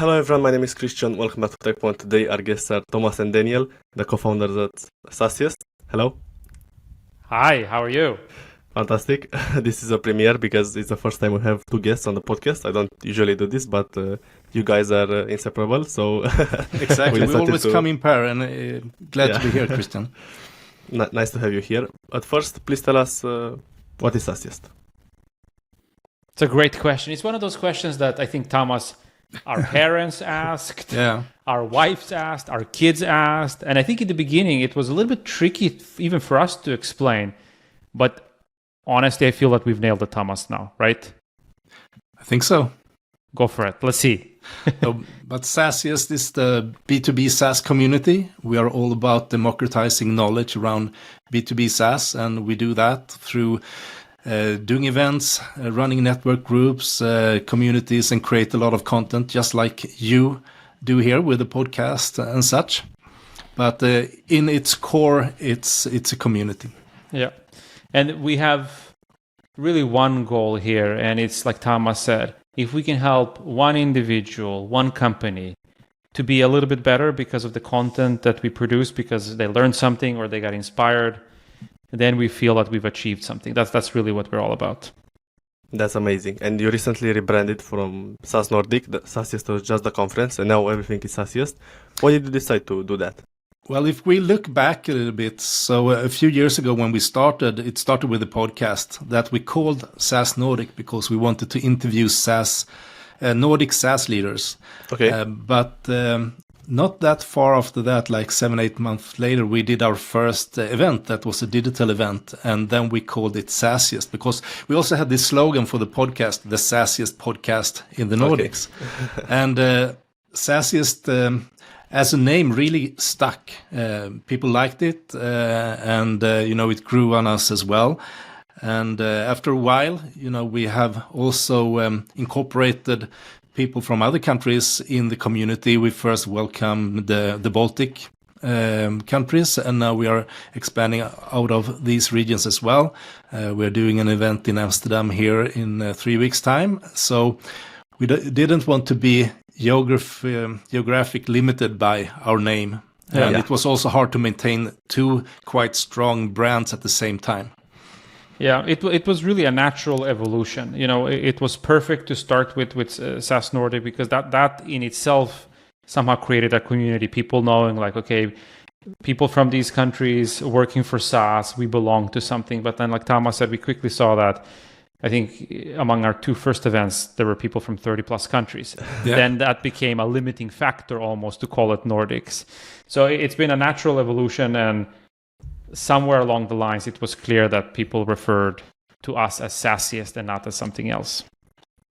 Hello everyone, my name is Christian. Welcome back to Tekpon. Today our guests are Thomas and Daniel, the co-founders at SaaSiest. Hello. Hi, how are you? Fantastic. This is a premiere because it's the first time we have two guests on the podcast. I don't usually do this, but you guys are inseparable. So exactly, we always come in pair, and glad to be here, Christian. Nice to have you here. At first, please tell us what is SaaSiest? It's a great question. It's one of those questions that I think, Thomas, our parents asked, our wives asked, our kids asked. And I think in the beginning, it was a little bit tricky even for us to explain. But honestly, I feel that we've nailed it, Thomas, now, right? I think so. Go for it. Let's see. But SaaSiest is the B2B SaaS community. We are all about democratizing knowledge around B2B SaaS. And we do that through doing events, running network groups, communities, and create a lot of content, just like you do here with the podcast and such. But in its core, it's a community. Yeah. And we have really one goal here, and it's like Thomas said, if we can help one individual, one company to be a little bit better because of the content that we produce, because they learned something or they got inspired, then we feel that we've achieved something. That's really what we're all about. That's amazing. And you recently rebranded from SaaSNordic. SaaSiest was just the conference, and now everything is SaaSiest. Why did you decide to do that? Well, if we look back a little bit, so a few years ago when we started, it started with a podcast that we called SaaSNordic because we wanted to interview Nordic SaaS leaders. Okay. But not that far after that, like 7-8 months later, we did our first event that was a digital event. And then we called it SaaSiest because we also had this slogan for the podcast, the SaaSiest podcast in the Nordics. Okay. And SaaSiest as a name really stuck. People liked it and it grew on us as well. And after a while, we have also incorporated people from other countries in the community. We first welcomed the Baltic countries, and now we are expanding out of these regions as well. We're doing an event in Amsterdam here in 3 weeks' time. So we didn't want to be geographic limited by our name. And it was also hard to maintain two quite strong brands at the same time. Yeah, it was really a natural evolution. It was perfect to start with SaaSNordic because that in itself somehow created a community. People knowing like, okay, people from these countries working for SaaS, we belong to something. But then, like Thomas said, we quickly saw that. I think among our two first events, there were people from 30 plus countries. Yeah. Then that became a limiting factor almost to call it Nordics. So it's been a natural evolution, and somewhere along the lines, it was clear that people referred to us as SaaSiest and not as something else.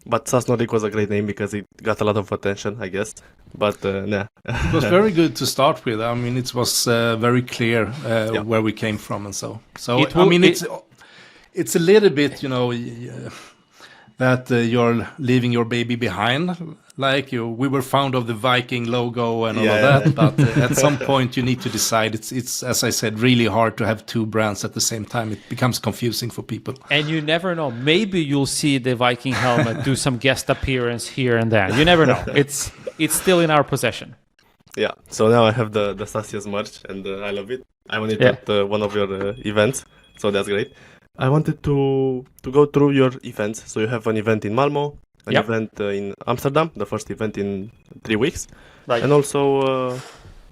But SaaSNordic was a great name because it got a lot of attention, I guess. But nah. It was very good to start with. I mean, it was very clear where we came from and so. It's a little bit, that you're leaving your baby behind. Like we were fond of the Viking logo and all of that, but at some point you need to decide. It's as I said, really hard to have two brands at the same time. It becomes confusing for people. And you never know. Maybe you'll see the Viking helmet do some guest appearance here and there. You never know. It's still in our possession. Yeah. So now I have the SaaSiest merch, and I love it. I won it at one of your events, so that's great. I wanted to go through your events. So you have an event in Malmo, an event in Amsterdam, the first event in 3 weeks, right? And also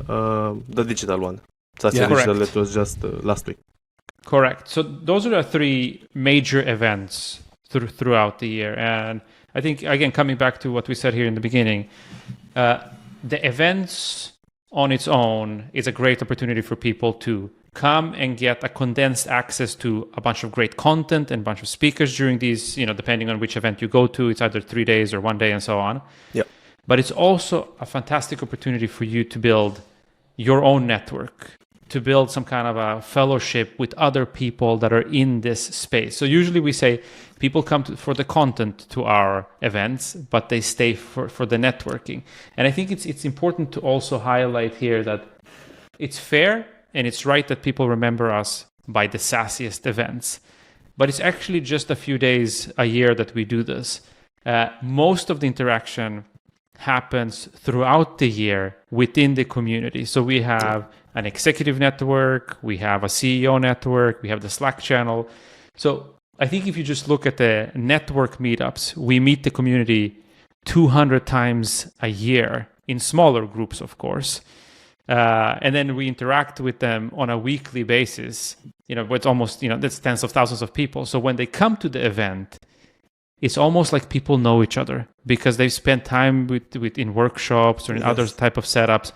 the digital one, SaaSiest Digital, that was just last week. Correct. So those are the three major events throughout the year. And I think, again, coming back to what we said here in the beginning, the events on its own is a great opportunity for people to come and get a condensed access to a bunch of great content and a bunch of speakers during these, depending on which event you go to, it's either 3 days or 1 day and so on. Yeah. But it's also a fantastic opportunity for you to build your own network, to build some kind of a fellowship with other people that are in this space. So usually we say people come for the content to our events, but they stay for the networking. And I think it's important to also highlight here that it's fair and it's right that people remember us by the SaaSiest events. But it's actually just a few days a year that we do this. Most of the interaction happens throughout the year within the community. So we have an executive network, we have a CEO network, we have the Slack channel. So I think if you just look at the network meetups, we meet the community 200 times a year in smaller groups, of course. And then we interact with them on a weekly basis. It's almost, that's tens of thousands of people. So when they come to the event, it's almost like people know each other because they've spent time with in workshops or in other type of setups,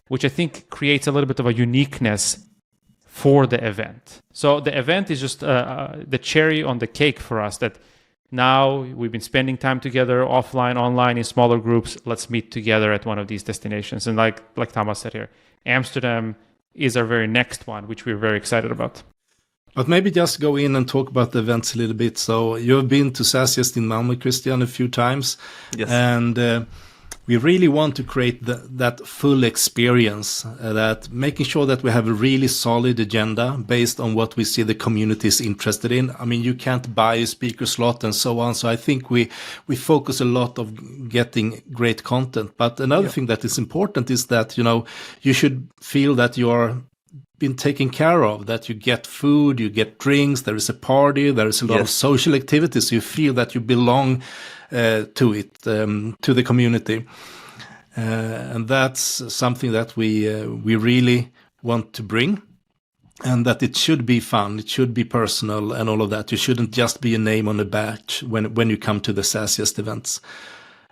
which I think creates a little bit of a uniqueness for the event. So the event is just the cherry on the cake for us, that now we've been spending time together offline, online, in smaller groups. Let's meet together at one of these destinations. And like Thomas said here, Amsterdam is our very next one, which we're very excited about. But maybe just go in and talk about the events a little bit. So you have been to SaaSiest in Malmo, Christian, a few times. Yes. And we really want to create that full experience, that making sure that we have a really solid agenda based on what we see the community is interested in. I mean, you can't buy a speaker slot and so on. So I think we focus a lot of getting great content. But another thing that is important is that, you should feel that you are been taken care of, that you get food, you get drinks, there is a party, there is a lot of social activities. You feel that you belong to it, to the community. And that's something that we really want to bring, and that it should be fun, it should be personal and all of that. You shouldn't just be a name on a badge when you come to the SaaSiest events.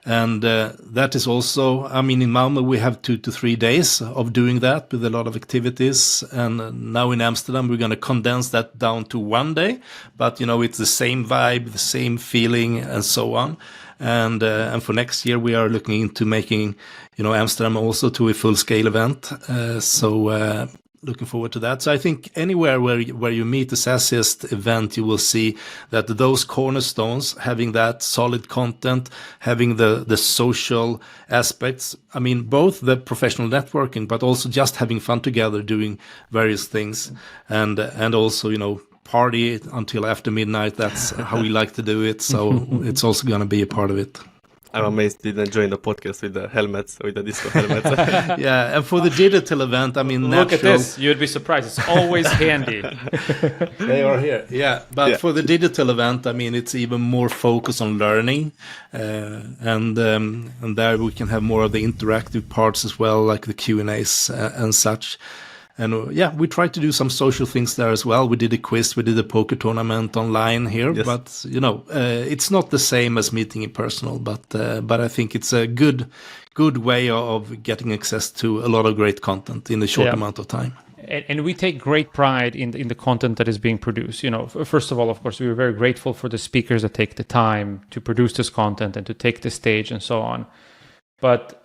And that is also, in Malmo we have 2 to 3 days of doing that with a lot of activities. And now in Amsterdam we're going to condense that down to 1 day. But, it's the same vibe, the same feeling and so on. And for next year we are looking into making, Amsterdam also to a full-scale event. So looking forward to that. So I think anywhere where you meet the SaaSiest event, you will see that those cornerstones, having that solid content, having the social aspects, both the professional networking, but also just having fun together, doing various things, and also, party until after midnight. That's how we like to do it. So it's also going to be a part of it. I'm amazed you didn't join the podcast with the helmets, with the disco helmets. Yeah, and for the digital event, look at this. You'd be surprised. It's always handy. They are here. Yeah, but for the digital event, it's even more focused on learning, and there we can have more of the interactive parts as well, like the Q&As and such. And we tried to do some social things there as well. We did a quiz, we did a poker tournament online here, but it's not the same as meeting in personal. But I think it's a good way of getting access to a lot of great content in a short amount of time. And we take great pride in the content that is being produced. First of all, of course, we were very grateful for the speakers that take the time to produce this content and to take the stage and so on. But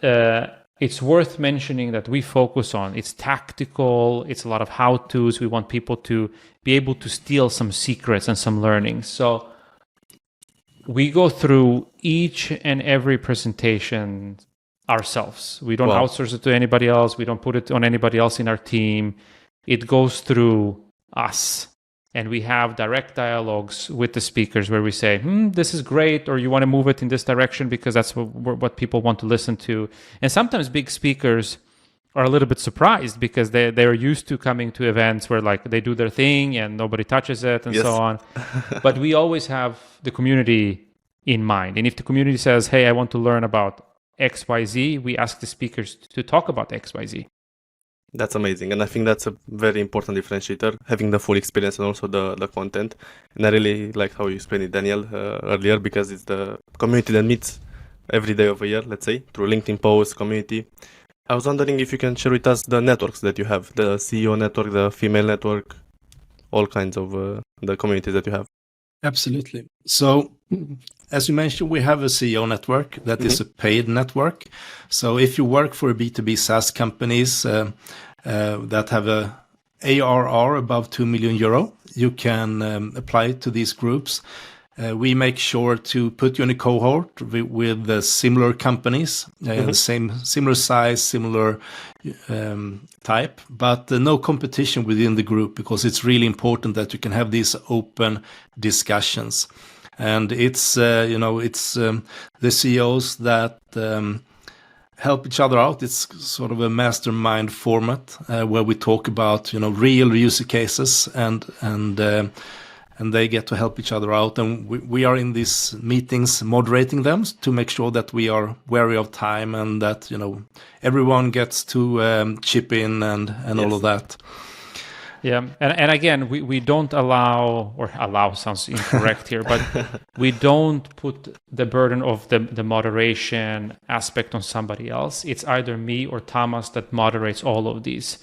it's worth mentioning that we focus on, it's tactical, it's a lot of how-tos. We want people to be able to steal some secrets and some learnings. So we go through each and every presentation ourselves. We don't outsource it to anybody else. We don't put it on anybody else in our team. It goes through us. And we have direct dialogues with the speakers where we say, this is great, or you want to move it in this direction because that's what people want to listen to. And sometimes big speakers are a little bit surprised because they're used to coming to events where they do their thing and nobody touches it and so on. But we always have the community in mind. And if the community says, hey, I want to learn about XYZ, we ask the speakers to talk about XYZ. That's amazing. And I think that's a very important differentiator, having the full experience and also the content. And I really like how you explained it, Daniel, earlier, because it's the community that meets every day of a year, let's say, through LinkedIn posts, community. I was wondering if you can share with us the networks that you have, the CEO network, the female network, all kinds of the communities that you have. Absolutely. So, as you mentioned, we have a CEO network that is a paid network. So if you work for a B2B SaaS companies that have a ARR above 2 million euro, you can apply to these groups. We make sure to put you in a cohort with similar companies, similar size, similar type, but no competition within the group, because it's really important that you can have these open discussions. And it's the CEOs that help each other out. It's sort of a mastermind format where we talk about real user cases and they get to help each other out. And we are in these meetings moderating them to make sure that we are wary of time and that everyone gets to chip in and all of that. Yeah, and again, we don't allow sounds incorrect here, but we don't put the burden of the moderation aspect on somebody else. It's either me or Thomas that moderates all of these.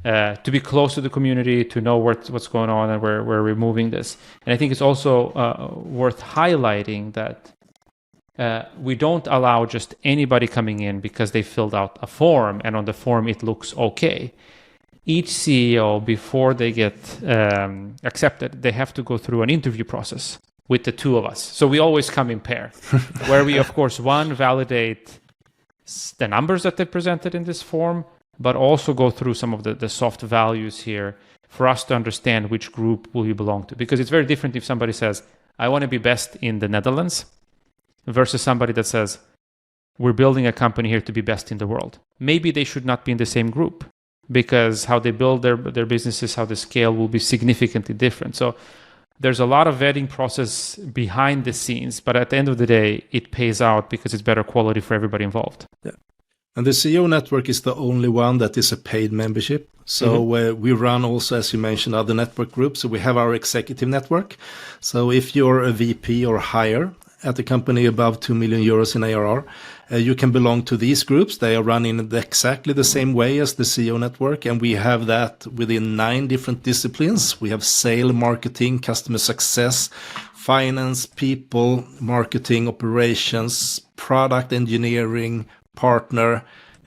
To be close to the community, to know what's going on and where we're moving this. And I think it's also worth highlighting that we don't allow just anybody coming in because they filled out a form and on the form it looks okay. Each CEO, before they get accepted, they have to go through an interview process with the two of us. So we always come in pair, where we, of course, validate the numbers that they presented in this form, but also go through some of the soft values here for us to understand which group will you belong to. Because it's very different if somebody says, I want to be best in the Netherlands, versus somebody that says, we're building a company here to be best in the world. Maybe they should not be in the same group, because how they build their businesses, how they scale will be significantly different. So there's a lot of vetting process behind the scenes, but at the end of the day, it pays out because it's better quality for everybody involved. Yeah. And the CEO network is the only one that is a paid membership. So we run also, as you mentioned, other network groups. So we have our executive network. So if you're a VP or higher at a company above 2 million euros in ARR, you can belong to these groups. They are run in exactly the same way as the CEO network. And we have that within 9 different disciplines. We have sales, marketing, customer success, finance, people, marketing, operations, product engineering, partner.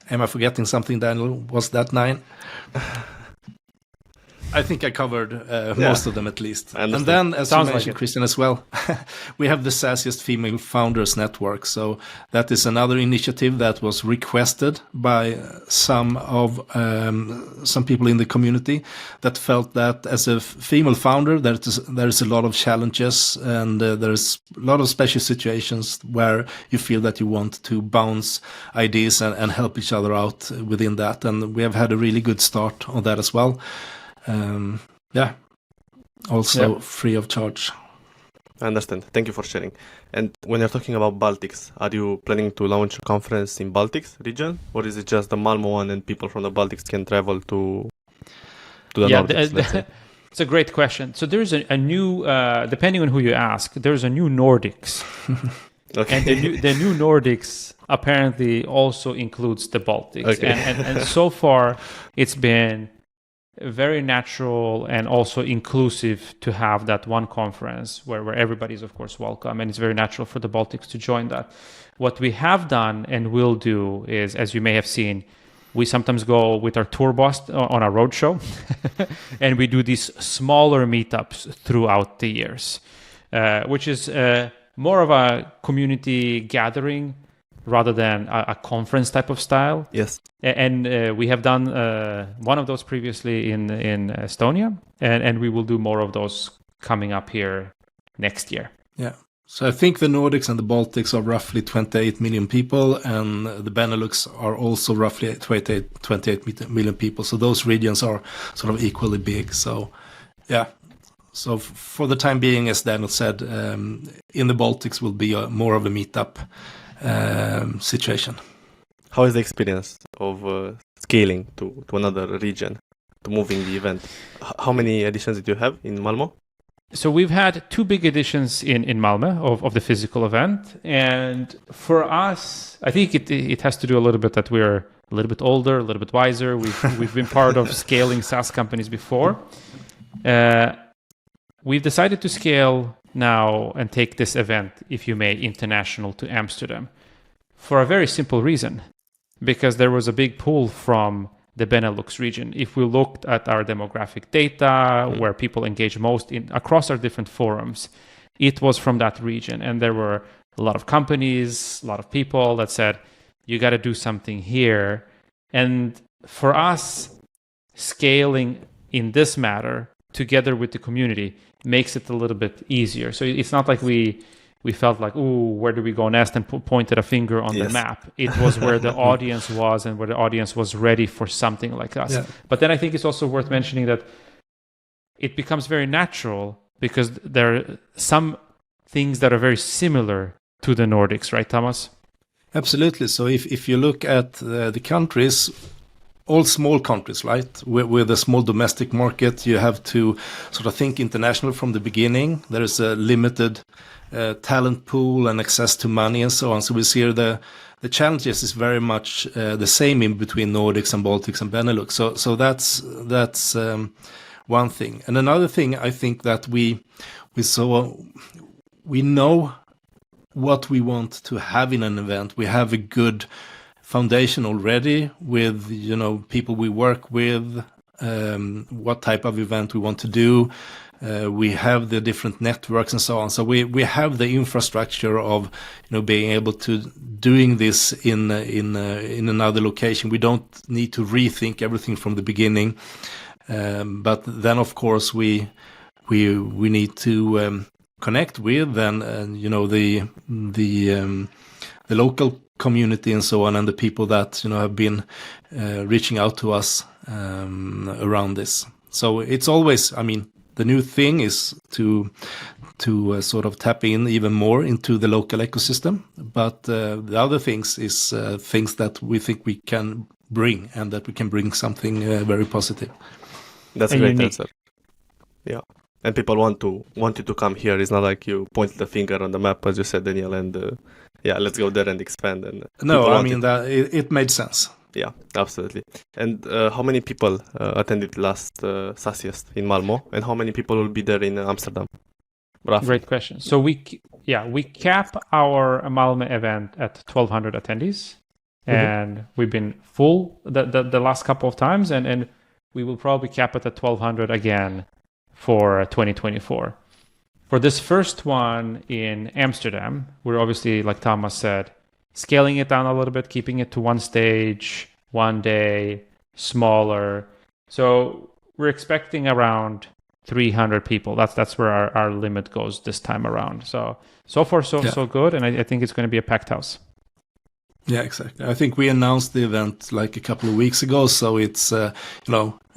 Am I forgetting something, Daniel? Was that 9? I think I covered most of them at least. And then, as you mentioned, Christian, as well, we have the SaaSiest Female Founders Network. So that is another initiative that was requested by some people in the community that felt that as a female founder, there is a lot of challenges and there's a lot of special situations where you feel that you want to bounce ideas and help each other out within that. And we have had a really good start on that as well. Free of charge. I understand. Thank you for sharing. And when you're talking about Baltics, are you planning to launch a conference in Baltics region, or is it just the Malmo one and people from the Baltics can travel to the Nordics? Let's say? It's a great question. So there's a new, depending on who you ask, there's a new Nordics. Okay. And the new Nordics apparently also includes the Baltics. Okay. And so far, it's been very natural and also inclusive to have that one conference where everybody is, of course, welcome. And it's very natural for the Baltics to join that. What we have done and will do is, as you may have seen, we sometimes go with our tour bus on a roadshow and we do these smaller meetups throughout the years, which is more of a community gathering rather than a conference type of style. Yes. And we have done one of those previously in Estonia, and we will do more of those coming up here next year. Yeah. So I think the Nordics and the Baltics are roughly 28 million people, and the BeNeLux are also roughly 28 million people. So those regions are sort of equally big. So, yeah. So for the time being, as Daniel said, in the Baltics will be more of a meetup situation. How is the experience of scaling to another region, to moving the event? How many editions did you have in Malmo? So we've had 2 big editions in Malmo of the physical event. And for us, I think it has to do a little bit that we're a little bit older, a little bit wiser. We've been part of scaling SaaS companies before. We've decided to scale now and take this event, if you may, international to Amsterdam for a very simple reason, because there was a big pull from the BeNeLux region. If we looked at our demographic data, where people engage most across our different forums, it was from that region. And there were a lot of companies, a lot of people that said, you got to do something here. And for us, scaling in this matter together with the community makes it a little bit easier. So it's not like we we felt like, ooh, where do we go next? And pointed a finger on the map. It was where the audience was and where the audience was ready for something like us. Yeah. But then I think it's also worth mentioning that it becomes very natural because there are some things that are very similar to the Nordics, right, Thomas? Absolutely. So if you look at the countries, all small countries, right? With a small domestic market, you have to sort of think international from the beginning. There is a limited talent pool and access to money and so on. So we see the challenges is very much the same in between Nordics and Baltics and BeNeLux. So that's one thing. And another thing, I think that we know what we want to have in an event. We have a good foundation already with, people we work with, what type of event we want to do. We have the different networks and so on. So we have the infrastructure of, being able to doing this in another location. We don't need to rethink everything from the beginning. But then, of course, we need to connect with the local community and so on, and the people that have been reaching out to us around this. So it's always, the new thing is to sort of tap in even more into the local ecosystem. But the other things is things that we think we can bring, and that we can bring something very positive. That's a great answer. Yeah. And people want you to come here. It's not like you point the finger on the map, as you said, Daniel, and let's go there and expand. And that it made sense. Yeah, absolutely. And how many people attended last SaaSiest in Malmo, and how many people will be there in Amsterdam? Roughly? Great question. So we cap our Malmo event at 1,200 attendees, and we've been full the last couple of times, and we will probably cap it at 1,200 again for 2024. For this first one in Amsterdam, we're obviously, like Thomas said, scaling it down a little bit, keeping it to one stage, one day, smaller. So we're expecting around 300 people. That's where our limit goes this time around. So far, so good. And I think it's going to be a packed house. Yeah, exactly. I think we announced the event like a couple of weeks ago. So it's,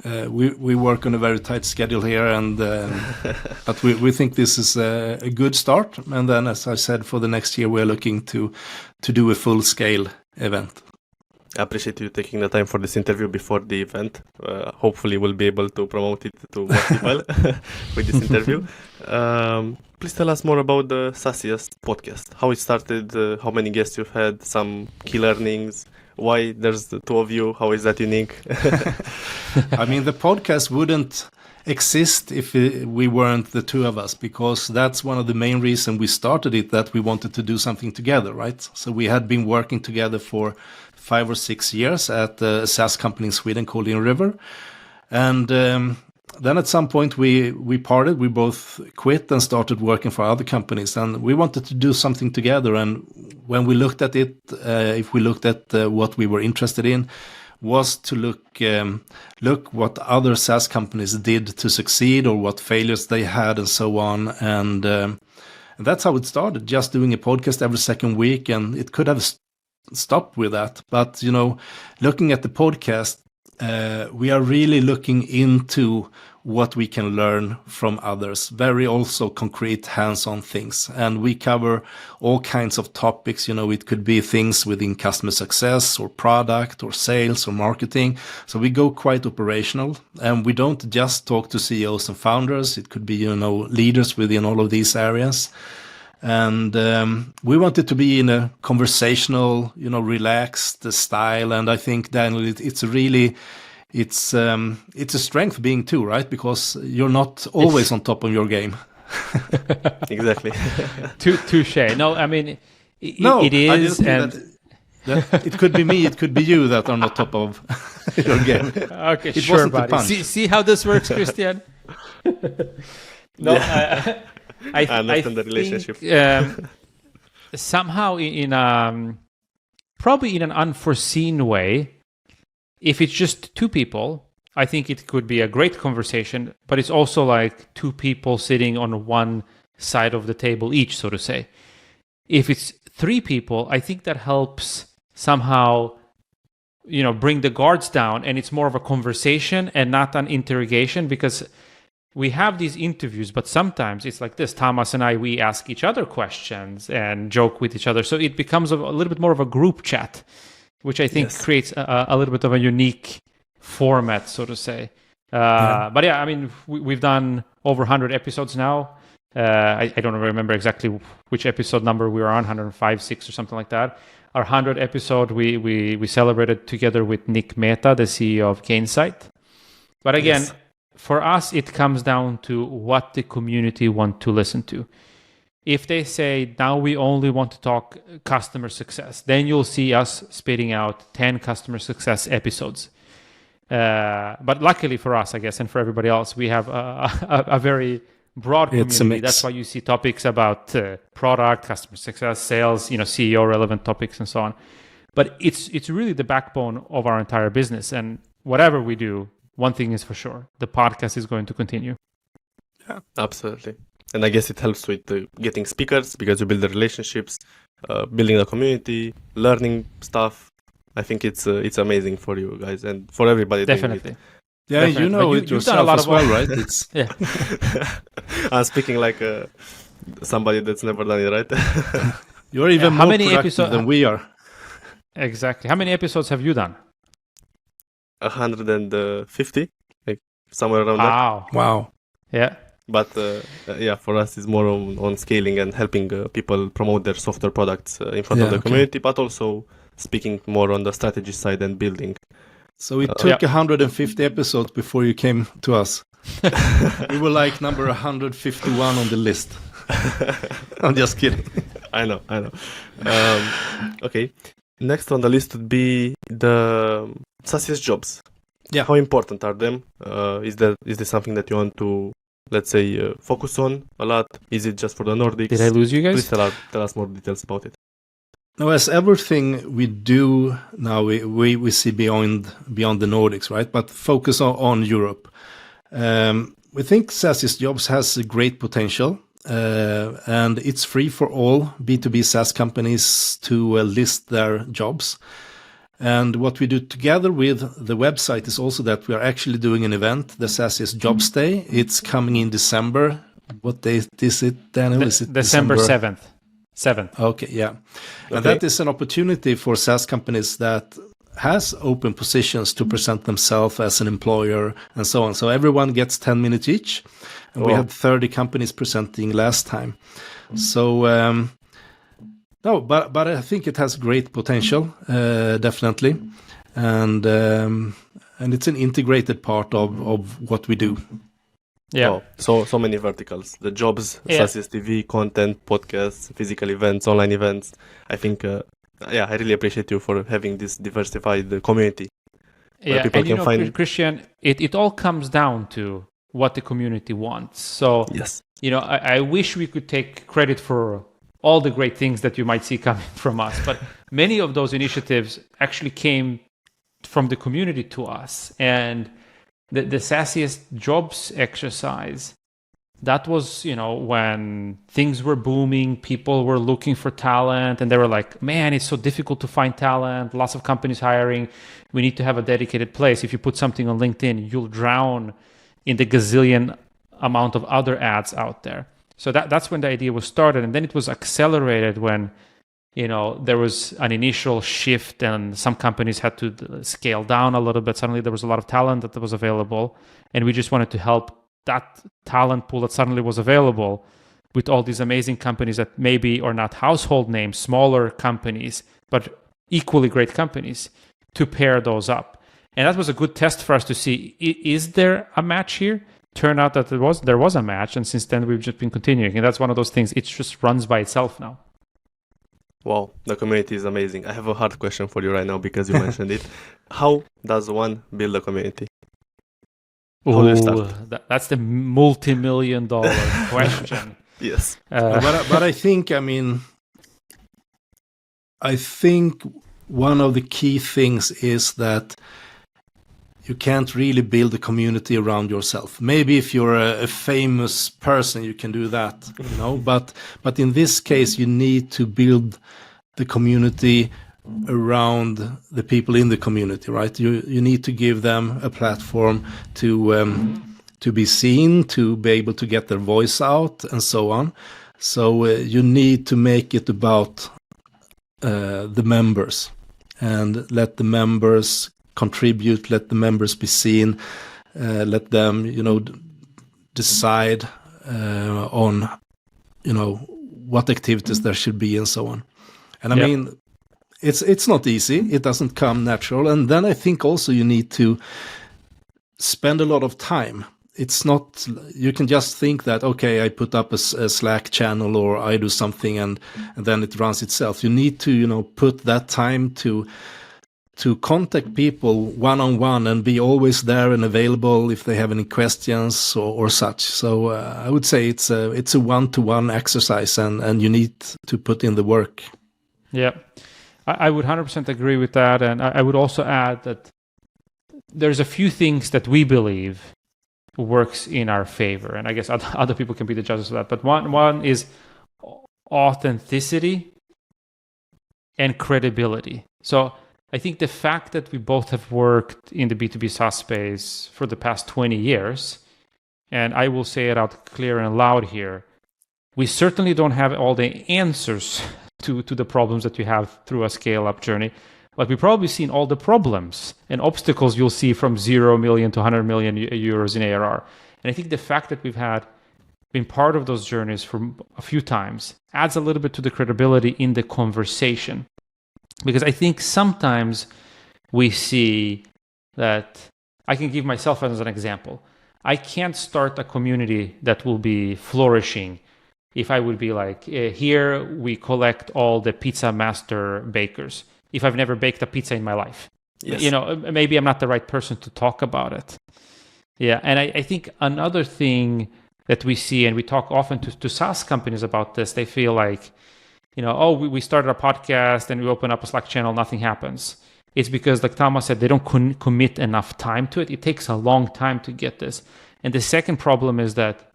we work on a very tight schedule here, and but we think this is a good start. And then, as I said, for the next year, we're looking to do a full scale event. I appreciate you taking the time for this interview before the event. Hopefully, we'll be able to promote it to more people with this interview. Please tell us more about the SaaSiest podcast. How it started, how many guests you've had, some key learnings, why there's the two of you, how is that unique? The podcast wouldn't exist if we weren't the two of us, because that's one of the main reasons we started it, that we wanted to do something together, right? So we had been working together for 5 or 6 years at a SaaS company in Sweden called In River. And then at some point we parted, we both quit and started working for other companies, and we wanted to do something together. And when we looked at it, if we looked at what we were interested in, was to look what other SaaS companies did to succeed, or what failures they had, and so on. And that's how it started, just doing a podcast every second week. And it could have stopped with that, but looking at the podcast, we are really looking into what we can learn from others, very also concrete hands-on things. And we cover all kinds of topics. It could be things within customer success or product or sales or marketing. So we go quite operational, and we don't just talk to CEOs and founders. It could be, leaders within all of these areas. And we want it to be in a conversational, relaxed style. And I think, Daniel, it's a strength being two, right? Because you're not always on top of your game. Exactly. Touche. No, it is. And that it could be me, it could be you that are not top of your game. Okay, it sure, buddy. See how this works, Christian? No, yeah. I understand the relationship. Somehow, probably in an unforeseen way, if it's just two people, I think it could be a great conversation, but it's also like two people sitting on one side of the table each, so to say. If it's 3 people, I think that helps somehow, bring the guards down, and it's more of a conversation and not an interrogation, because we have these interviews, but sometimes it's like this. Thomas and I, we ask each other questions and joke with each other. So it becomes a little bit more of a group chat, which I think creates a little bit of a unique format, so to say. But yeah, I mean, we've done over 100 episodes now. I don't remember exactly which episode number we were on, 105, 6 or something like that. Our 100th episode, we celebrated together with Nick Mehta, the CEO of Gainsight. But again, for us, it comes down to what the community want to listen to. If they say, now we only want to talk customer success, then you'll see us spitting out 10 customer success episodes. But luckily for us, I guess, and for everybody else, we have a very broad community. That's why you see topics about product, customer success, sales, CEO relevant topics and so on. But it's really the backbone of our entire business. And whatever we do, one thing is for sure, the podcast is going to continue. Yeah, absolutely. And I guess it helps with getting speakers, because you build the relationships, building a community, learning stuff. I think it's amazing for you guys and for everybody. Definitely. Yeah, Definitely. you know it yourself as well, right? It's yeah. I'm speaking like somebody that's never done it, right? You're even more productive than we are. Exactly. How many episodes have you done? 150, like somewhere around that. Wow. Yeah. But for us, it's more on scaling and helping people promote their software products in front of the community, but also speaking more on the strategy side and building. So it took 150 episodes before you came to us. We were like number 151 on the list. I'm just kidding. I know. Okay. Next on the list would be the SaaSiest jobs. Yeah. How important are them? Is there something that you want to, let's say, focus on a lot? Is it just for the Nordics? Did I lose you guys? Please tell us more details about it. Now, as everything we do now, we see beyond the Nordics, right? But focus on Europe. We think SaaSiest Jobs has a great potential, and it's free for all B2B SaaS companies to list their jobs. And what we do together with the website is also that we are actually doing an event, the SaaSiest Jobs Day. It's coming in December. What date is it, Daniel? Is it December 7th? 7th. Okay, yeah. And that is an opportunity for SaaS companies that has open positions to present themselves as an employer and so on. So everyone gets 10 minutes each. And we had 30 companies presenting last time. So, but I think it has great potential, definitely. And it's an integrated part of what we do. Yeah. So many verticals. The jobs, SaaSiest TV, content, podcasts, physical events, online events. I think, I really appreciate you for having this diversified community. Yeah, people and can find... Christian, it all comes down to what the community wants. So, I wish we could take credit for all the great things that you might see coming from us. But many of those initiatives actually came from the community to us. And the SaaSiest Jobs exercise, that was, when things were booming, people were looking for talent, and they were like, man, it's so difficult to find talent, lots of companies hiring, we need to have a dedicated place. If you put something on LinkedIn, you'll drown in the gazillion amount of other ads out there. So that's when the idea was started, and then it was accelerated when, there was an initial shift and some companies had to scale down a little bit. Suddenly there was a lot of talent that was available, and we just wanted to help that talent pool that suddenly was available with all these amazing companies that maybe are not household names, smaller companies, but equally great companies, to pair those up. And that was a good test for us to see, is there a match here? Turned out that there was a match, and since then we've just been continuing. And that's one of those things, it just runs by itself now. Wow, the community is amazing. I have a hard question for you right now because you mentioned it. How does one build a community? That's the multi-million-dollar question. Yes. But I think one of the key things is that you can't really build a community around yourself. Maybe if you're a famous person, you can do that, you know. But in this case, you need to build the community around the people in the community, right? You need to give them a platform to be seen, to be able to get their voice out, and so on. So you need to make it about the members, and let the members contribute, let the members be seen, let them, you know, decide on, you know, what activities there should be, and so on. And I mean, it's not easy. It doesn't come natural. And then I think also you need to spend a lot of time. It's not, you can just think that, okay, I put up a Slack channel or I do something and then it runs itself. You need to, you know, put that time to contact people one-on-one and be always there and available if they have any questions or such. So I would say it's a one-to-one exercise, and you need to put in the work. Yeah, I would 100% agree with that. And I would also add that there's a few things that we believe works in our favor. And I guess other people can be the judges of that. But one is authenticity and credibility. So I think the fact that we both have worked in the B2B SaaS space for the past 20 years, and I will say it out clear and loud here, we certainly don't have all the answers to the problems that you have through a scale-up journey, but we've probably seen all the problems and obstacles you'll see from 0 million to 100 million euros in ARR. And I think the fact that we've been part of those journeys for a few times adds a little bit to the credibility in the conversation. Because I think sometimes we see that, I can give myself as an example. I can't start a community that will be flourishing if I would be like, here we collect all the pizza master bakers, if I've never baked a pizza in my life. Yes. You know, maybe I'm not the right person to talk about it. Yeah, and I think another thing that we see, and we talk often to SaaS companies about this, they feel like, you know, oh, we started a podcast and we open up a Slack channel, nothing happens. It's because, like Thomas said, they don't commit enough time to it. It takes a long time to get this. And the second problem is that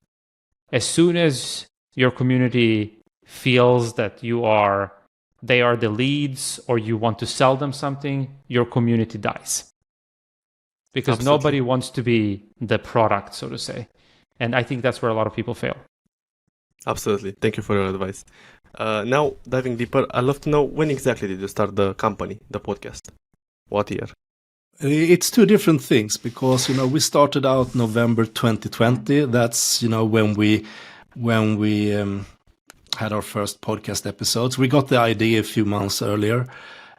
as soon as your community feels that they are the leads, or you want to sell them something, your community dies. Because Absolutely. Nobody wants to be the product, so to say. And I think that's where a lot of people fail. Absolutely. Thank you for your advice. Now, diving deeper, I'd love to know, when exactly did you start the company, the podcast? What year? It's two different things, because, you know, we started out November 2020. That's, you know, when we had our first podcast episodes. We got the idea a few months earlier.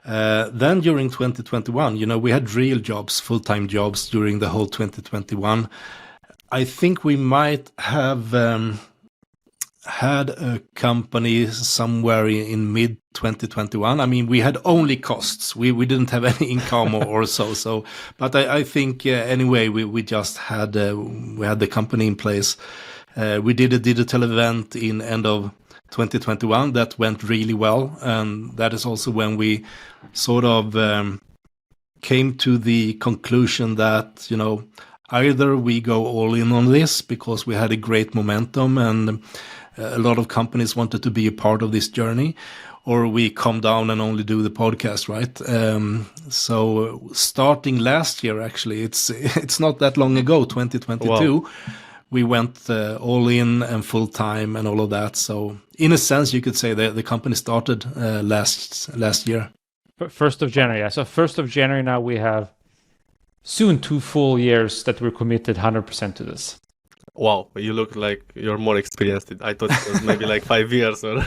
Then during 2021, you know, we had real jobs, full-time jobs during the whole 2021. I think we might have had a company somewhere in mid 2021. I mean, we had only costs. We didn't have any income or so. But I think anyway, we just had we had the company in place. We did a digital event in end of 2021 that went really well, and that is also when we sort of came to the conclusion that, you know, either we go all in on this because we had a great momentum and a lot of companies wanted to be a part of this journey, or we calm down and only do the podcast, right? So starting last year, actually, it's not that long ago, 2022. Wow. We went all in and full time and all of that. So in a sense, you could say that the company started last year. 1st of January. Yeah. So 1st of January now we have soon 2 full years that we're committed 100% to this. Wow, you look like you're more experienced. I thought it was maybe like 5 years or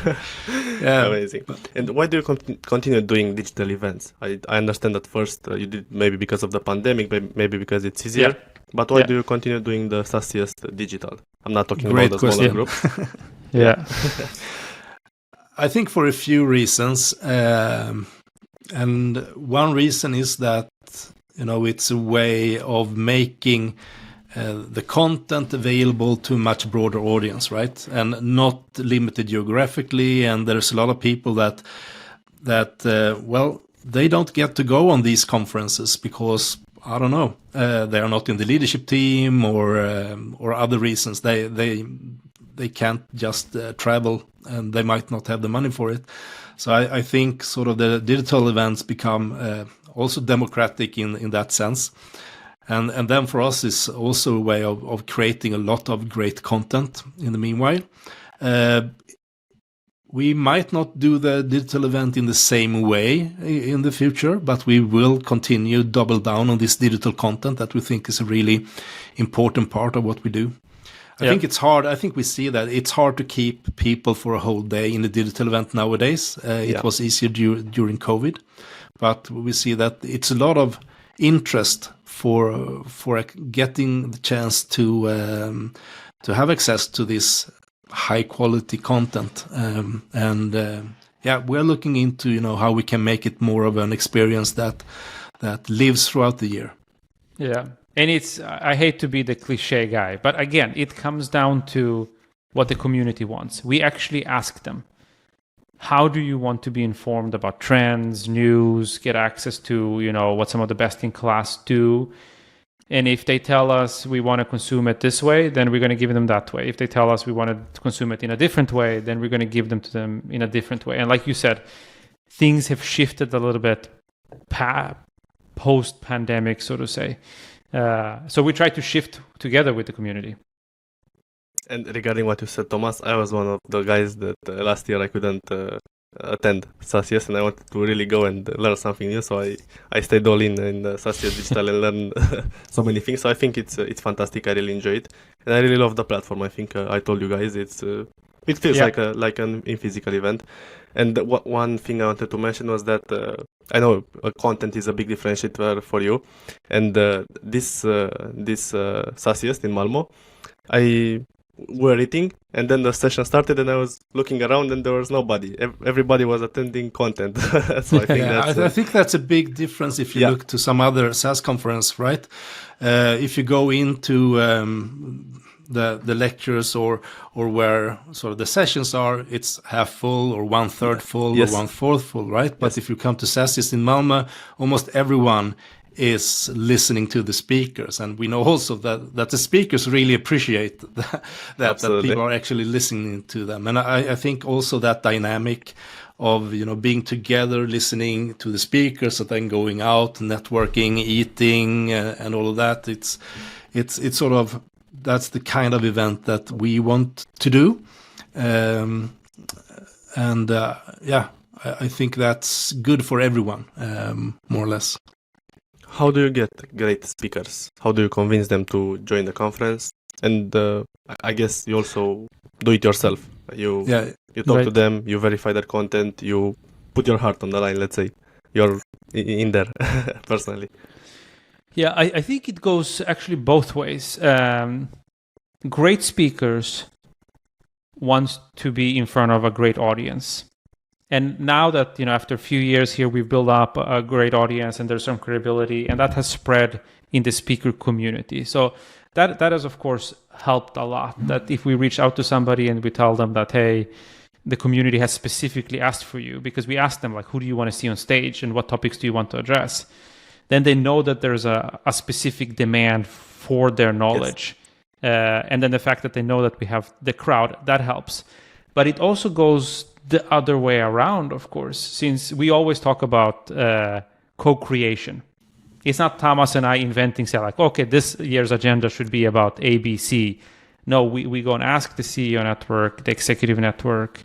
yeah. Amazing. And why do you continue doing digital events? I understand that first you did maybe because of the pandemic, maybe because it's easier. Yeah. But why do you continue doing the SaaSiest Digital? I'm not talking about the smaller groups. Yeah. I think for a few reasons. And one reason is that, you know, it's a way of making the content available to a much broader audience, right? And not limited geographically. And there's a lot of people that well, they don't get to go on these conferences because I don't know, they are not in the leadership team or other reasons. They can't just travel, and they might not have the money for it. So I think sort of the digital events become also democratic in that sense. And then for us, it's also a way of creating a lot of great content in the meanwhile. We might not do the digital event in the same way in the future, but we will continue double down on this digital content that we think is a really important part of what we do. I think it's hard. I think we see that it's hard to keep people for a whole day in a digital event nowadays. It was easier during COVID, but we see that it's a lot of interest for getting the chance to have access to this high quality content. We're looking into how we can make it more of an experience that lives throughout the year. Yeah. And I hate to be the cliche guy, but again, it comes down to what the community wants. We actually ask them, how do you want to be informed about trends, news, get access to, what some of the best in class do? And if they tell us we want to consume it this way, then we're going to give them that way. If they tell us we want to consume it in a different way, then we're going to give them to them in a different way. And like you said, things have shifted a little bit post-pandemic, so to say. So we try to shift together with the community. And regarding what you said, Thomas, I was one of the guys that last year I couldn't attend SaaSiest, and I wanted to really go and learn something new. So I stayed all in SaaSiest Digital and learned so many things. So I think it's fantastic. I really enjoy it, and I really love the platform. I think I told you guys it feels like an in physical event. And one thing I wanted to mention was that I know content is a big differentiator for you, and this SaaSiest in Malmo, we're eating, and then the session started, and I was looking around, and there was nobody. Everybody was attending content. So I think I think that's a big difference if you look to some other SaaS conference, right? If you go into the lectures or where sort of the sessions are, it's half full or 1/3 full or 1/4 full, right? But if you come to SaaSiest in Malmo, almost everyone is listening to the speakers, and we know also that the speakers really appreciate that people are actually listening to them. And I think also that dynamic of being together, listening to the speakers, and then going out, networking, eating, and all of that. It's sort of, that's the kind of event that we want to do, I think that's good for everyone, more or less. How do you get great speakers? How do you convince them to join the conference? And I guess you also do it yourself. You talk to them, you verify their content, you put your heart on the line, let's say. You're in there personally. Yeah, I think it goes actually both ways. Great speakers want to be in front of a great audience. And now that, after a few years here, we've built up a great audience and there's some credibility, and that has spread in the speaker community. So that has, of course, helped a lot. That if we reach out to somebody and we tell them that, hey, the community has specifically asked for you, because we ask them, like, who do you want to see on stage and what topics do you want to address? Then they know that there's a specific demand for their knowledge. Yes. And then the fact that they know that we have the crowd, that helps. But it also goes the other way around, of course, since we always talk about co-creation. It's not Thomas and I inventing, say, like, okay, this year's agenda should be about ABC. No, we go and ask the CEO network, the executive network,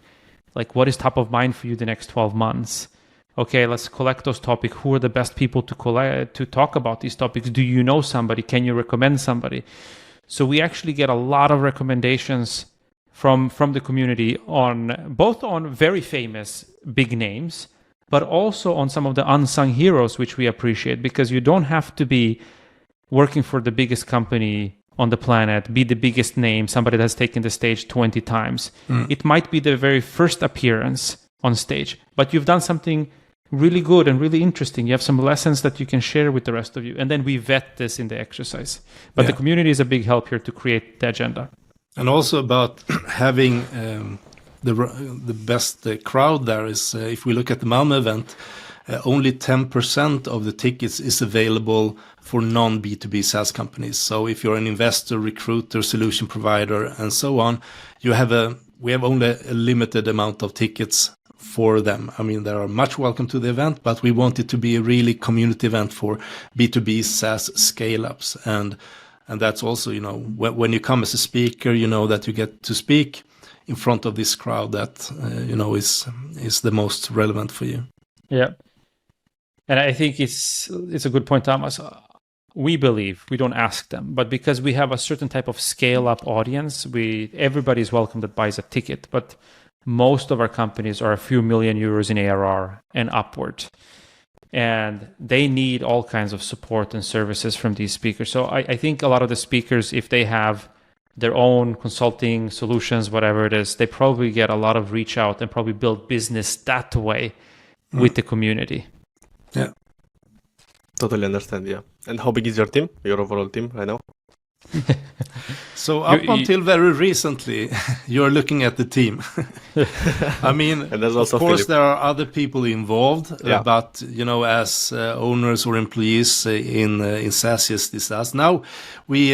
like, what is top of mind for you the next 12 months? Okay, let's collect those topics. Who are the best people to talk about these topics? Do you know somebody? Can you recommend somebody? So we actually get a lot of recommendations from the community both on very famous big names, but also on some of the unsung heroes, which we appreciate, because you don't have to be working for the biggest company on the planet, be the biggest name, somebody that's taken the stage 20 times. It might be the very first appearance on stage, but you've done something really good and really interesting. You have some lessons that you can share with the rest of you. And then we vet this in the exercise. But the community is a big help here to create the agenda. And also about having the best crowd there is, if we look at the Malmo event, only 10% of the tickets is available for non-B2B SaaS companies. So if you're an investor, recruiter, solution provider, and so on, we have only a limited amount of tickets for them. I mean, they are much welcome to the event, but we want it to be a really community event for B2B SaaS scale-ups. And that's also, when you come as a speaker, that you get to speak in front of this crowd that, is the most relevant for you. Yeah. And I think it's a good point, Thomas. We believe, we don't ask them, but because we have a certain type of scale-up audience, everybody is welcome that buys a ticket, but most of our companies are a few million euros in ARR and upward. And they need all kinds of support and services from these speakers. So I think a lot of the speakers, if they have their own consulting solutions, whatever it is, they probably get a lot of reach out and probably build business that way with the community. Yeah. Totally understand, yeah. And how big is your team, your overall team right now? So until very recently, you're looking at the team. I mean, and of course, Philip. There are other people involved, but as owners or employees in SaaSiest Digital. Now we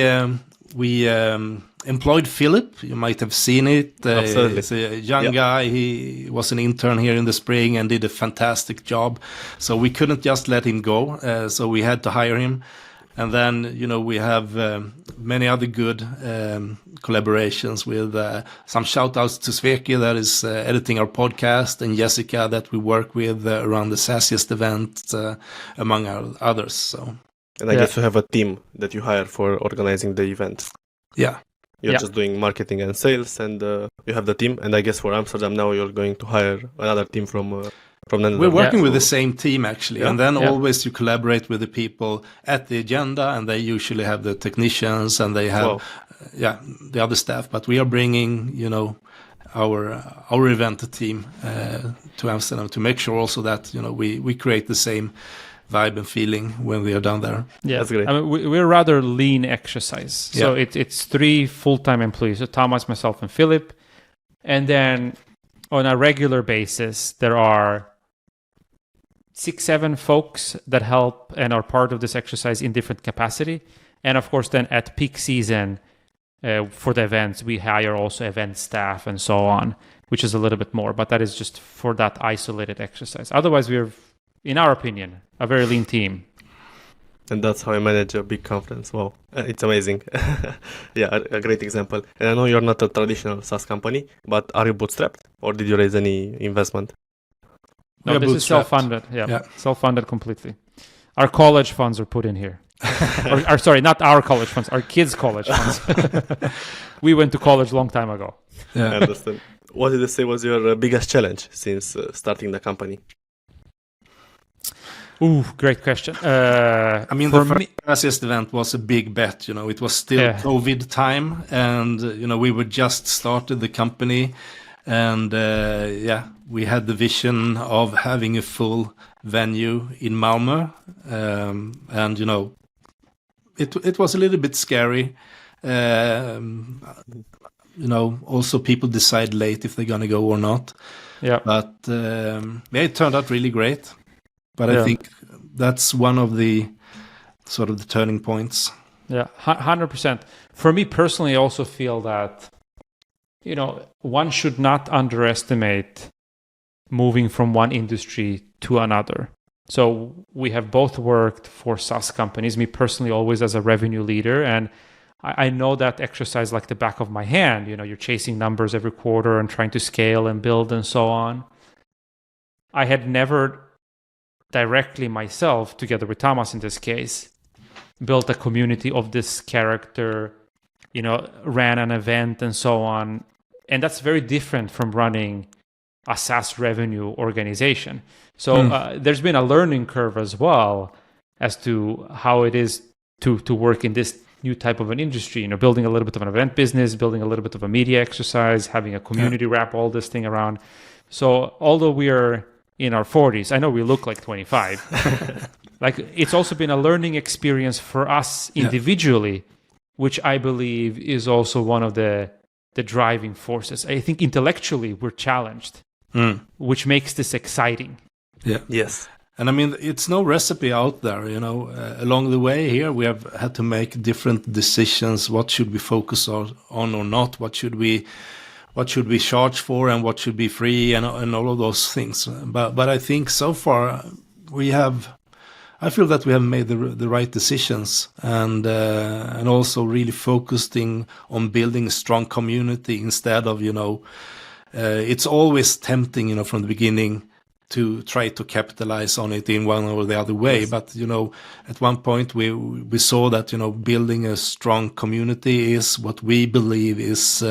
employed Philip. You might have seen it. Absolutely. He's a young guy. He was an intern here in the spring and did a fantastic job. So we couldn't just let him go. So we had to hire him. And then, we have many other good collaborations with some shout outs to Sveki that is editing our podcast, and Jessica that we work with around the SaaSiest event, among others. So, and I guess you have a team that you hire for organizing the event. Yeah. You're just doing marketing and sales, and you have the team. And I guess for Amsterdam now you're going to hire another team from we're working with the same team actually, and then always you collaborate with the people at the agenda, and they usually have the technicians and they have the other staff. But we are bringing our event team to Amsterdam to make sure also that we create the same vibe and feeling when we are down there. Yeah, that's great. I mean, we're rather lean exercise. So it's 3 full-time employees, so Thomas, myself, and Philip, and then on a regular basis there are 6-7 folks that help and are part of this exercise in different capacity. And of course, then at peak season for the events, we hire also event staff and so on, which is a little bit more, but that is just for that isolated exercise. Otherwise, we're, in our opinion, a very lean team. And that's how I manage a big conference. Wow, it's amazing. A great example. And I know you're not a traditional SaaS company, but are you bootstrapped or did you raise any investment? No, this is self-funded. Yeah, self-funded completely. Our college funds are put in here. Sorry, not our college funds, our kids' college funds. We went to college a long time ago. Yeah. I understand. What did you say was your biggest challenge since starting the company? Ooh, great question. I mean, the first SaaSiest event was a big bet. It was still COVID time, and we were just started the company, and we had the vision of having a full venue in Malmo, and it was a little bit scary. Also people decide late if they're gonna go or not. Yeah, but it turned out really great. But I think that's one of the sort of the turning points. Yeah, 100%. For me personally, I also feel that, one should not underestimate moving from one industry to another. So we have both worked for SaaS companies, me personally always as a revenue leader. And I know that exercise like the back of my hand. You're chasing numbers every quarter and trying to scale and build and so on. I had never directly myself, together with Thomas in this case, built a community of this character, ran an event and so on. And that's very different from running a SaaS revenue organization. So there's been a learning curve as well as to how it is to work in this new type of an industry, building a little bit of an event business, building a little bit of a media exercise, having a community wrap all this thing around. So although we are in our 40s, I know we look like 25. It's also been a learning experience for us individually, which I believe is also one of the driving forces. I think intellectually we're challenged, which makes this exciting. Yeah. Yes. And I mean, it's no recipe out there, you know. Along the way here, we have had to make different decisions. What should we focus on or not? What should we charge for, and what should be free, and all of those things. But I think so far I feel that we have made the right decisions, and also really focusing on building a strong community instead of, you know, it's always tempting, you know, from the beginning to try to capitalize on it in one or the other way. Yes. But, you know, at one point we saw that, you know, building a strong community is what we believe is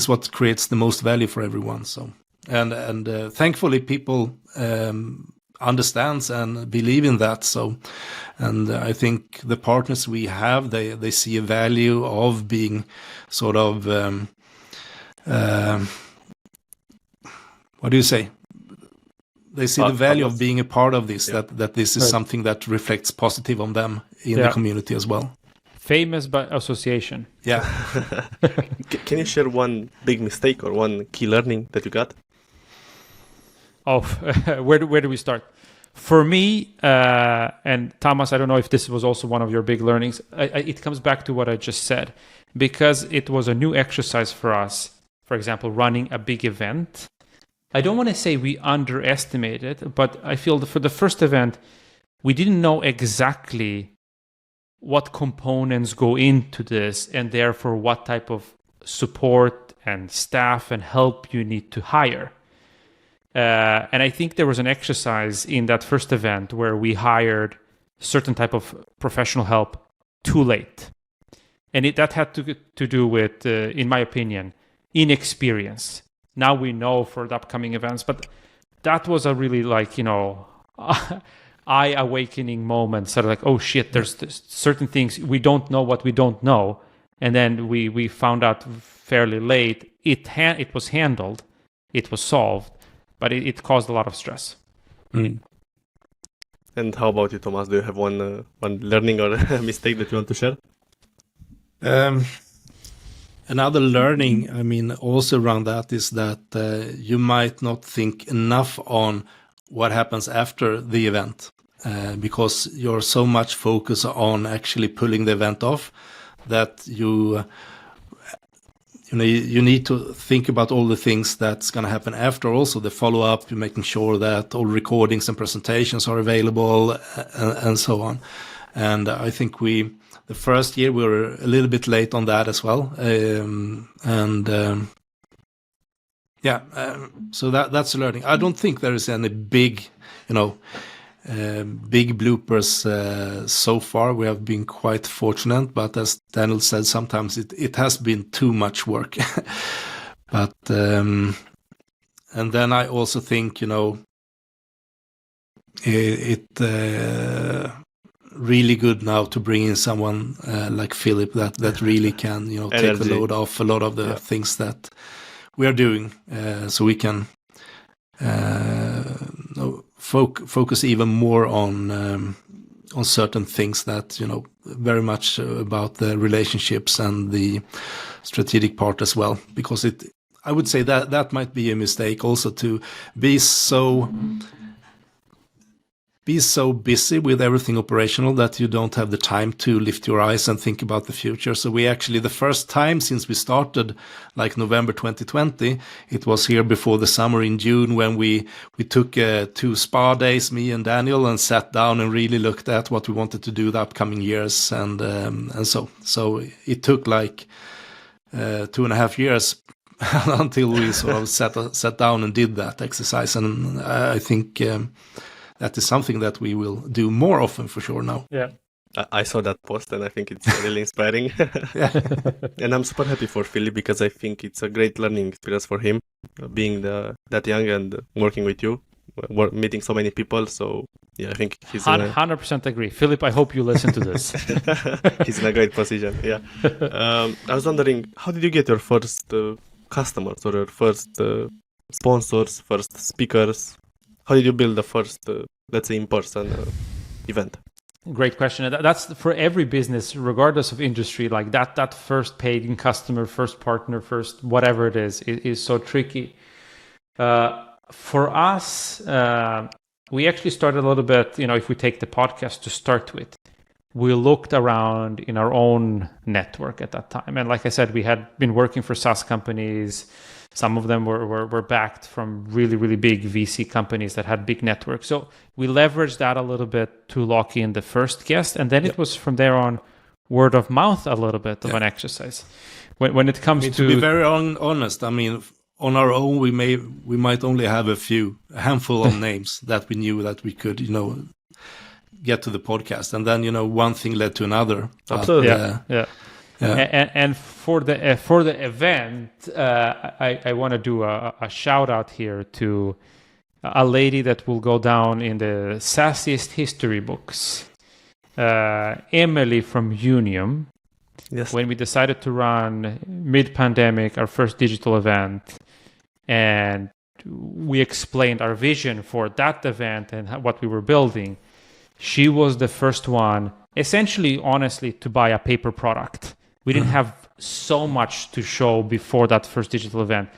what creates the most value for everyone. So, and thankfully people understands and believe in that. So, and I think the partners we have, they see a value of being sort of, what do you say? They see the value of being a part of this, that this is something that reflects positive on them in the community as well. Famous by association. Yeah. Can you share one big mistake or one key learning that you got? Oh, where do we start? For me, and Thomas, I don't know if this was also one of your big learnings. It comes back to what I just said, because it was a new exercise for us. For example, running a big event. I don't want to say we underestimated, but I feel that for the first event, we didn't know exactly what components go into this, and therefore what type of support and staff and help you need to hire. And I think there was an exercise in that first event where we hired certain type of professional help too late. And that had to do with, in my opinion, inexperience. Now we know for the upcoming events, but that was a really, like, you know, eye-awakening moment. Sort of like, oh shit, there's certain things we don't know what we don't know. And then we found out fairly late. It was handled, it was solved, but it caused a lot of stress. Mm. And how about you, Thomas? Do you have one learning or mistake that you want to share? Another learning, I mean, also around that is that you might not think enough on what happens after the event, because you're so much focused on actually pulling the event off that you need to think about all the things that's going to happen after. Also the follow-up, you're making sure that all recordings and presentations are available, and so on. And I think the first year we were a little bit late on that as well. So that's a learning. I don't think there is any big bloopers so far. We have been quite fortunate, but as Daniel said, sometimes it has been too much work. But and then I also think, you know, it really good now to bring in someone like Philip that really can, you know, take the load off a lot of the things that we are doing, so we can focus even more on certain things that, you know, very much about the relationships and the strategic part as well, because I would say that might be a mistake also, to be so busy with everything operational that you don't have the time to lift your eyes and think about the future. So we actually, the first time since we started, like November 2020, it was here before the summer in June, when we took 2 spa days, me and Daniel, and sat down and really looked at what we wanted to do the upcoming years. And so it took like 2.5 years until we sort of sat down and did that exercise. And I think that is something that we will do more often for sure now. Yeah. I saw that post and I think it's really inspiring. And I'm super happy for Philip, because I think it's a great learning experience for him, being that young and working with you, meeting so many people. So yeah, I think he's 100% agree. Philip, I hope you listen to this. He's in a great position. Yeah. I was wondering, how did you get your first customers or your first sponsors, first speakers? How did you build the first, let's say, in-person event? Great question. That's for every business, regardless of industry. Like that first paid customer, first partner, first whatever it is so tricky. For us, we actually started a little bit, if we take the podcast to start with, we looked around in our own network at that time. And like I said, we had been working for SaaS companies. Some of them were backed from really, really big VC companies that had big networks. So we leveraged that a little bit to lock in the first guest. And then it was from there on word of mouth a little bit of an exercise. When it comes to be very honest, I mean, on our own, we might only have a handful of names that we knew that we could, get to the podcast, and then one thing led to another. Absolutely, yeah. And for the event, I want to do a shout out here to a lady that will go down in the SaaSiest history books, Emily from Unium. Yes. When we decided to run mid-pandemic our first digital event, and we explained our vision for that event and what we were building, she was the first one, essentially, honestly, to buy a paper product. We didn't have so much to show before that first digital event.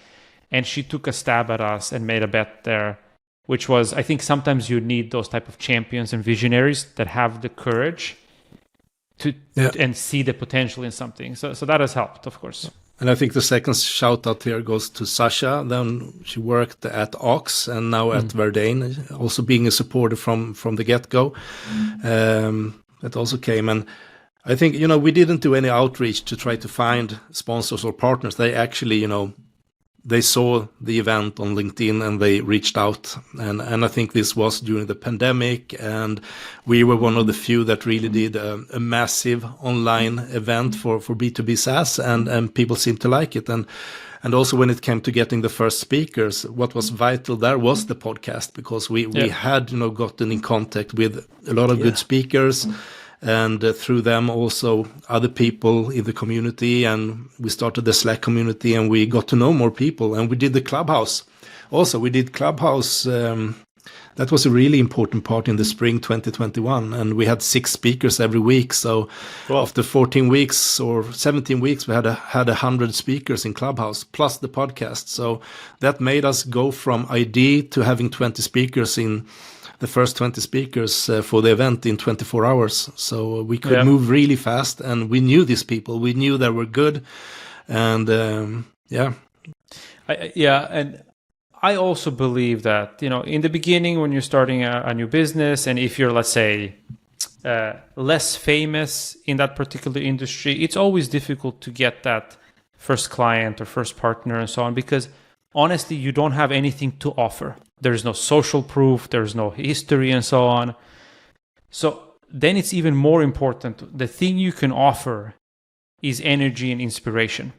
And she took a stab at us and made a bet there, which was, I think sometimes you need those type of champions and visionaries that have the courage to and see the potential in something. So that has helped, of course. And I think the second shout out here goes to Sasha. Then she worked at Ox and now at Verdane, also being a supporter from the get-go. That also came. And I think, we didn't do any outreach to try to find sponsors or partners. They actually, they saw the event on LinkedIn and they reached out. And I think this was during the pandemic, and we were one of the few that really did a massive online event for B2B SaaS, and people seemed to like it. And also when it came to getting the first speakers, what was vital there was the podcast, because we had, gotten in contact with a lot of good speakers. And through them also other people in the community, and we started the Slack community, and we got to know more people, and we did the Clubhouse. Also, we did Clubhouse. That was a really important part in the spring 2021, and we had 6 speakers every week. So after 14 weeks or 17 weeks, we had 100 speakers in Clubhouse plus the podcast. So that made us go from idea to having 20 speakers in. The first 20 speakers for the event in 24 hours. So we could move really fast, and we knew these people. We knew they were good. And and I also believe that, in the beginning when you're starting a new business, and if you're, let's say, less famous in that particular industry, it's always difficult to get that first client or first partner and so on, because honestly, you don't have anything to offer. There's no social proof, there's no history and so on. So then it's even more important. The thing you can offer is energy and inspiration.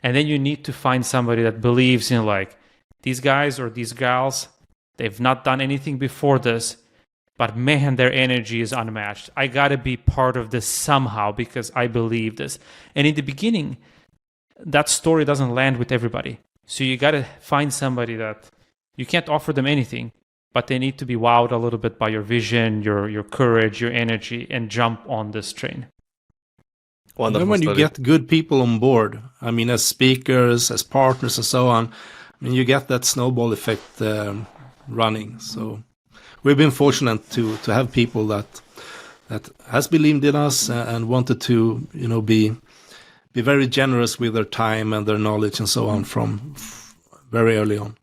And then you need to find somebody that believes in, like, these guys or these gals, they've not done anything before this, but man, their energy is unmatched. I got to be part of this somehow because I believe this. And in the beginning, that story doesn't land with everybody. So you got to find somebody that you can't offer them anything, but they need to be wowed a little bit by your vision, your courage, your energy, and jump on this train. Wonderful. And when you get good people on board, I mean, as speakers, as partners, and so on, I mean, you get that snowball effect running. So we've been fortunate to have people that has believed in us and wanted to, be very generous with their time and their knowledge and so on from very early on.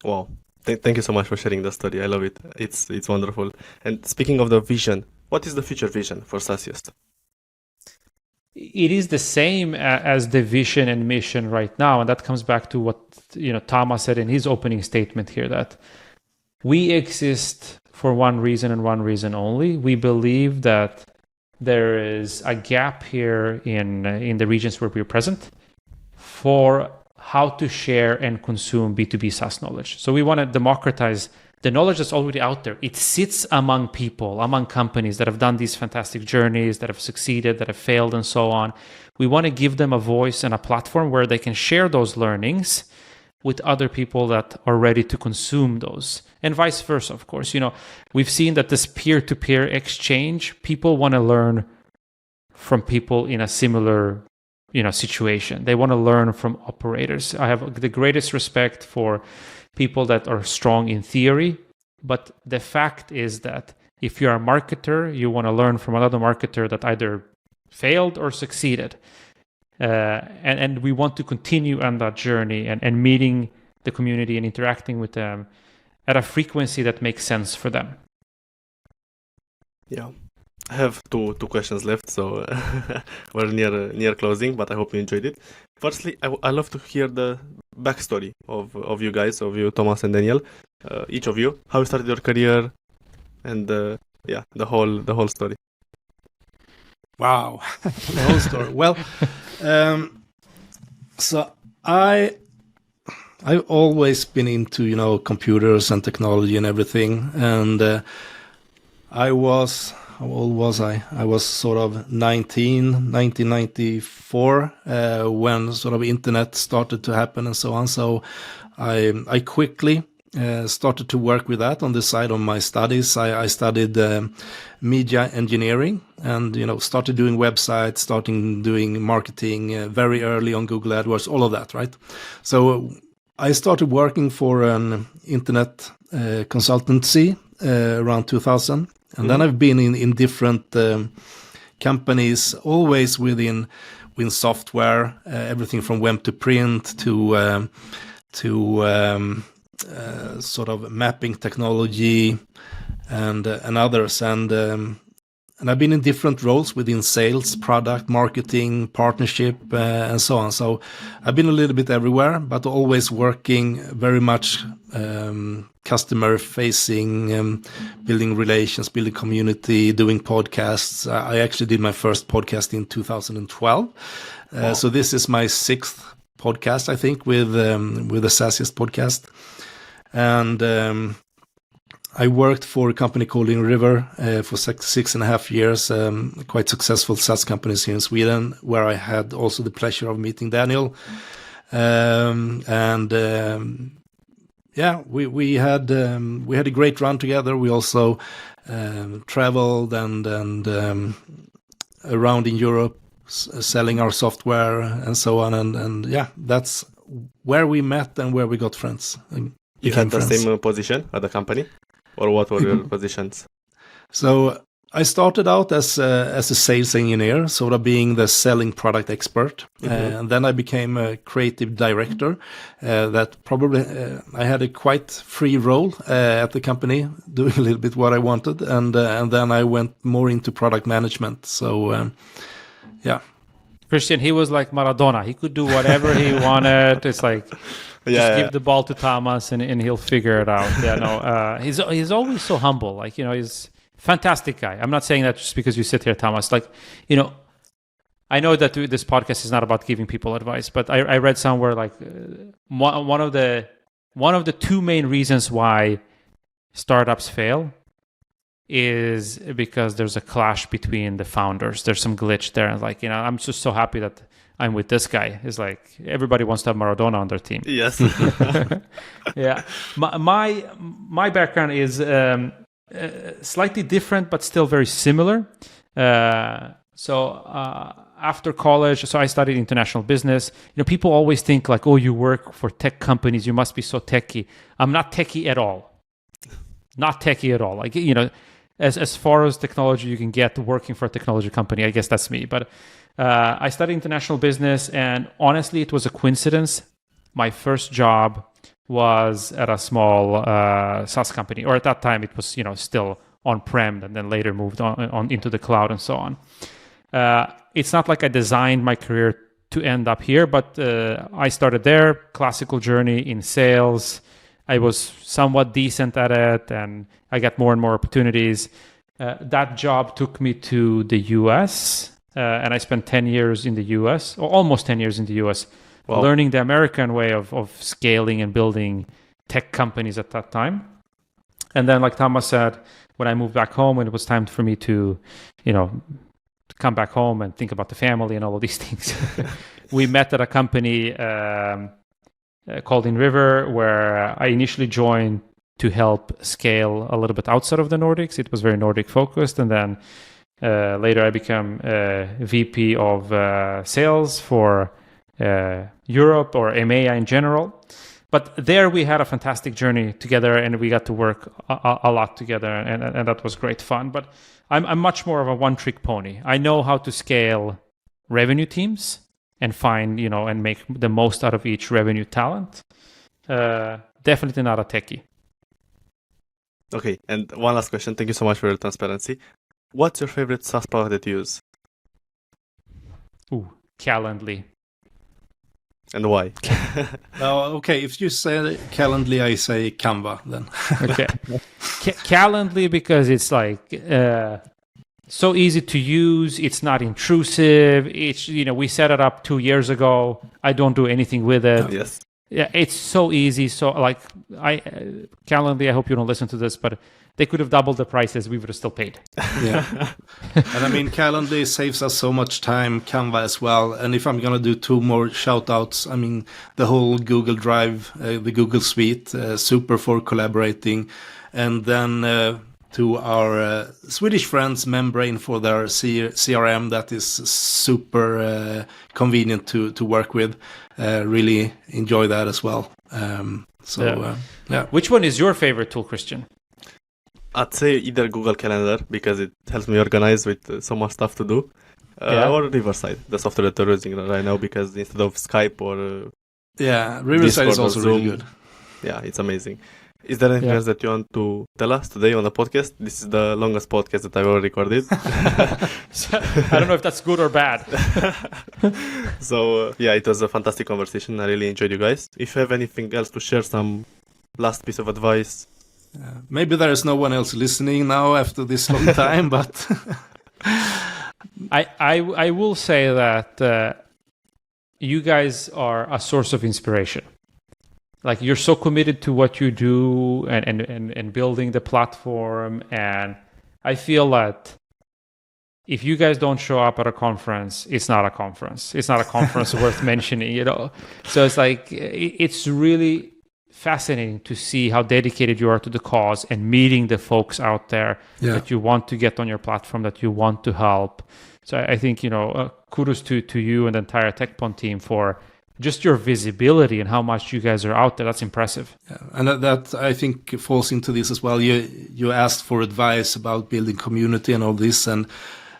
Wow. Thank you so much for sharing the story. I love it. It's wonderful. And speaking of the vision, what is the future vision for SaaSiest? It is the same as the vision and mission right now. And that comes back to what Thomas said in his opening statement here, that we exist for one reason and one reason only. We believe that there is a gap here in the regions where we're present for how to share and consume B2B SaaS knowledge. So we want to democratize the knowledge that's already out there. It sits among people, among companies that have done these fantastic journeys, that have succeeded, that have failed, and so on. We want to give them a voice and a platform where they can share those learnings with other people that are ready to consume those, and vice versa, of course. We've seen that this peer-to-peer exchange, people want to learn from people in a similar situation. They want to learn from operators. I have the greatest respect for people that are strong in theory But the fact is that if you're a marketer, you want to learn from another marketer that either failed or succeeded. And we want to continue on that journey and meeting the community and interacting with them at a frequency that makes sense for them. Yeah. I have two questions left, so we're near closing, but I hope you enjoyed it. Firstly, I love to hear the backstory of you guys, of you, Thomas and Daniel, each of you, how you started your career, and the whole story. Wow, the whole story. Well, so I've always been into computers and technology and everything, and how old was I? I was sort of 1994, when sort of internet started to happen and so on. So I quickly started to work with that on the side of my studies. I studied media engineering and, started doing websites, starting doing marketing very early on Google AdWords, all of that, right? So I started working for an internet consultancy around 2000. And then I've been in different companies, always within software, everything from web to print to sort of mapping technology and others. And I've been in different roles within sales, product, marketing, partnership, and so on. So I've been a little bit everywhere, but always working very much customer facing, building relations, building community, doing podcasts. I actually did my first podcast in 2012. Wow. So this is my 6th podcast, I think, with the SaaSiest podcast. And I worked for a company called In River for 6.5 years, quite successful SaaS companies here in Sweden, where I had also the pleasure of meeting Daniel. We had a great run together. We also traveled and around in Europe, selling our software and so on. And that's where we met and where we got friends. You had the same position at the company, or what were your positions? So I started out as a sales engineer, sort of being the selling product expert. And then I became a creative director. That probably I had a quite free role at the company, doing a little bit what I wanted. And then I went more into product management. So, Christian, he was like Maradona. He could do whatever he wanted. It's like, give the ball to Thomas and he'll figure it out. He's always so humble. Like, he's fantastic guy. I'm not saying that just because you sit here, Thomas. Like, I know that this podcast is not about giving people advice, but I read somewhere like one of the 2 main reasons why startups fail is because there's a clash between the founders. There's some glitch there. And like, I'm just so happy that I'm with this guy. It's like everybody wants to have Maradona on their team. Yes. Yeah. My background is slightly different, but still very similar. After college, so I studied international business. People always think like, oh, you work for tech companies, you must be so techie. I'm not techie at all. Not techie at all. Like, as far as technology you can get working for a technology company, I guess that's me. But I studied international business, and honestly, it was a coincidence. My first job was at a small SaaS company, or at that time it was still on-prem, and then later moved on into the cloud and so on. It's not like I designed my career to end up here, but I started there, classical journey in sales. I was somewhat decent at it, and I got more and more opportunities. That job took me to the US, and I spent 10 years in the US, or almost 10 years in the US, wow, learning the American way of scaling and building tech companies at that time. And then, like Thomas said, when I moved back home and it was time for me to, come back home and think about the family and all of these things, we met at a company called In River, where I initially joined to help scale a little bit outside of the Nordics. It was very Nordic focused. And then later I became VP of sales for Europe, or EMEA in general. But there we had a fantastic journey together, and we got to work a lot together, and that was great fun. But I'm much more of a one-trick pony. I know how to scale revenue teams and find, and make the most out of each revenue talent. Definitely not a techie. Okay, and one last question. Thank you so much for your transparency. What's your favorite SaaS product that you use? Calendly. And why? Okay, if you say Calendly, I say Canva then. Okay. Calendly, because it's like so easy to use. It's not intrusive. It's we set it up 2 years ago. I don't do anything with it. Yes. Yeah, it's so easy. So Calendly, I hope you don't listen to this, but they could have doubled the prices. We would have still paid. Yeah. And I mean, Calendly saves us so much time, Canva as well. And if I'm going to do 2 more shout outs, I mean, the whole Google Drive, the Google Suite, super for collaborating. And then to our Swedish friends, Membrane for their CRM that is super convenient to work with. Really enjoy that as well. Yeah. Which one is your favorite tool, Christian? I'd say either Google Calendar, because it helps me organize with so much stuff to do, or Riverside, the software that we're using right now, because instead of Skype or Riverside is also Zoom, really good. Yeah, it's amazing. Is there anything else that you want to tell us today on the podcast? This is the longest podcast that I've ever recorded. So, I don't know if that's good or bad. So, it was a fantastic conversation. I really enjoyed you guys. If you have anything else to share, some last piece of advice. Maybe there is no one else listening now after this long time, but I will say that you guys are a source of inspiration. Like, you're so committed to what you do and building the platform, and I feel that if you guys don't show up at a conference, it's not a conference. It's not a conference worth mentioning, So it's like, it's really fascinating to see how dedicated you are to the cause and meeting the folks out there that you want to get on your platform, that you want to help. So I think, kudos to you and the entire Tekpon team for just your visibility and how much you guys are out there. That's impressive. Yeah, and that I think falls into this as well. You asked for advice about building community and all this, and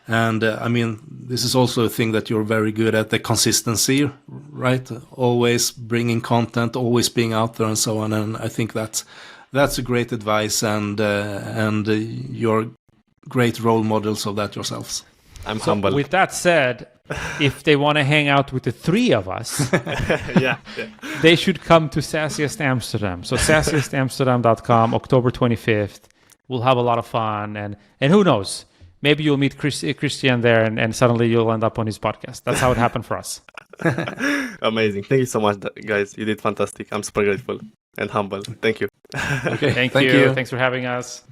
I mean, this is also a thing that you're very good at, the consistency, right? Always bringing content, always being out there and so on. And I think that's a great advice, and you're great role models of that yourselves. I'm humble. With that said, if they want to hang out with the 3 of us, they should come to SaaSiest Amsterdam. So SaaSiestAmsterdam.com, October 25th. We'll have a lot of fun, and who knows? Maybe you'll meet Christian there, and suddenly you'll end up on his podcast. That's how it happened for us. Amazing. Thank you so much, guys. You did fantastic. I'm super grateful and humble. Thank you. Okay. Thank you. Thanks for having us.